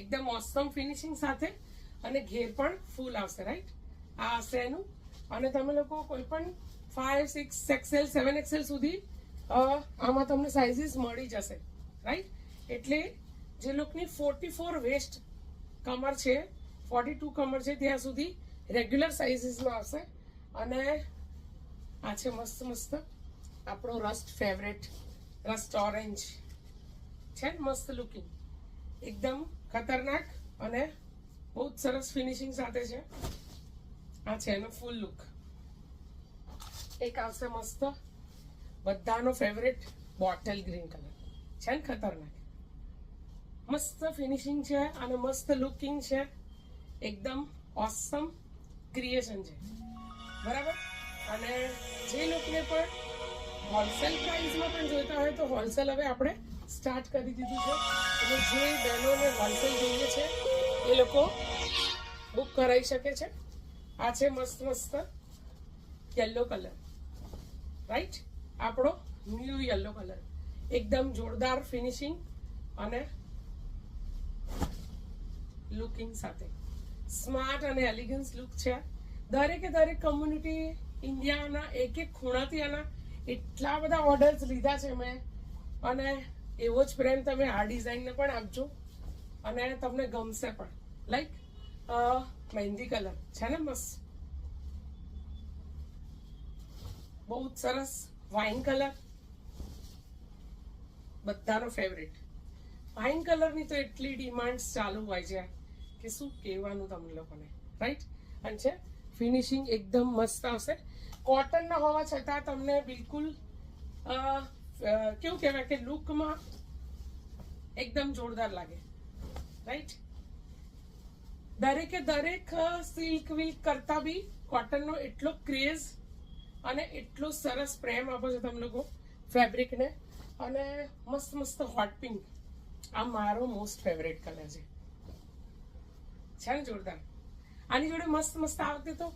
એકદમ ઓસમ ફિનિશિંગ સાથે અને ઘેર પણ ફૂલ આવશે, રાઈટ? આ હશે એનું. અને તમે લોકો કોઈ પણ 5, 6 XL 7 XL સુધી આમાં તમને સાઇઝીસ મળી જશે, રાઈટ? એટલે જે લોકોની 44 વેસ્ટ કમર છે, 42 કમર છે, ત્યાં સુધી રેગ્યુલર સાઇઝીસમાં આવશે. અને આ છે મસ્ત મસ્ત આપણો રસ્ટ ફેવરેટ રસ્ટ ઓરેન્જ છે, મસ્ત લુકિંગ, એકદમ ખતરનાક અને બહુ જ સરસ ફિનિશિંગ સાથે છે. આ છે એનો ફૂલ લુક. એક આવશે મસ્ત બધાનો ફેવરેટ બોટલ ગ્રીન કલર છે ને, ખતરનાક મસ્ત ફિનિશિંગ છે અને મસ્ત લુકિંગ છે, એકદમ ઓસમ ક્રિએશન છે, બરાબર? અને જે લોકોને પણ હોલસેલ પ્રાઇસમાં પણ જોઈતા હોય તો હોલસેલ હવે આપણે સ્ટાર્ટ કરી દીધું છે. એટલે જે બહેનોને હોલસેલ જોઈએ છે એ લોકો બુક કરાવી શકે છે. આ છે મસ્ત મસ્ત યલો કલર, રાઈટ? આપણો ન્યૂ યલો કલર, એકદમ જોરદાર ફિનિશિંગ અને લુકિંગ સાથે સ્માર્ટ અને એલિગન્સ લુક છે. દરેકે દરેક કમ્યુનિટી ઇન્ડિયાના એક એક ખૂણાથી આના એટલા બધા ઓર્ડર્સ લીધા છે મેં. અને એવો જ પ્રેમ તમે આ ડિઝાઇનને પણ આપજો અને તમને ગમશે પણ. લાઈક મહેંદી કલર છે ને, મસ્ત, બહુ જ સરસ વાઇન કલર, બધાનો ફેવરેટ. વાઇન કલરની તો એટલી ડિમાન્ડ ચાલુ હોય છે કે શું કહેવાનું તમને લોકોને, રાઈટ? અને છે ફિનિશિંગ એકદમ મસ્ત આવશે. કોટનના હોવા છતાં તમને બિલકુલ કેવું કહેવાય કે લુકમાં એકદમ જોરદાર લાગે, રાઈટ? દરેકે દરેક સિલ્ક વિલ્ક કરતા બી કોટનનો એટલો ક્રેઝ અને એટલો સરસ પ્રેમ આપો છો તમે લોકો ફેબ્રિકને. અને મસ્ત મસ્ત હોટ પિંક, આ મારો મોસ્ટ ફેવરેટ કલર છે ને, જોરદાર. આની જોડે મસ્ત મસ્ત આ વખતે તો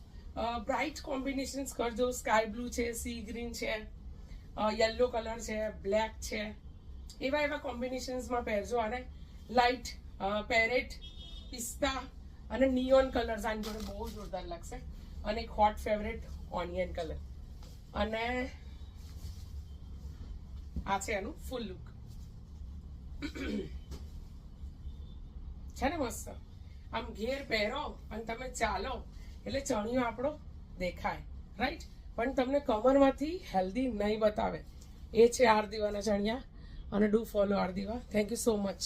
બ્રાઇટ કોમ્બિનેશન્સ કરજો. સ્કાય બ્લુ છે, સી ગ્રીન છે, યલો કલર છે, બ્લેક છે, એવા એવા કોમ્બિનેશન્સમાં પહેરજો. અને લાઇટ પેરેટ, પિસ્તા અને નિયોન કલર્સ આની જોડે બહુ જોરદાર લાગશે. અને એક હોટ ફેવરેટ ઓનિયન કલર. અને આ છે એનું ફૂલ લુક છે ને, મસ્ત. આમ ઘેર પહેરો અને તમે ચાલો એટલે ચણિયો આપણો દેખાય, રાઈટ? પણ તમને કમરમાંથી હેલ્ધી નહીં બતાવે. એ છે આરદીવાના ચણિયા. અને ડુ ફોલો આરદીવા. Thank you so much.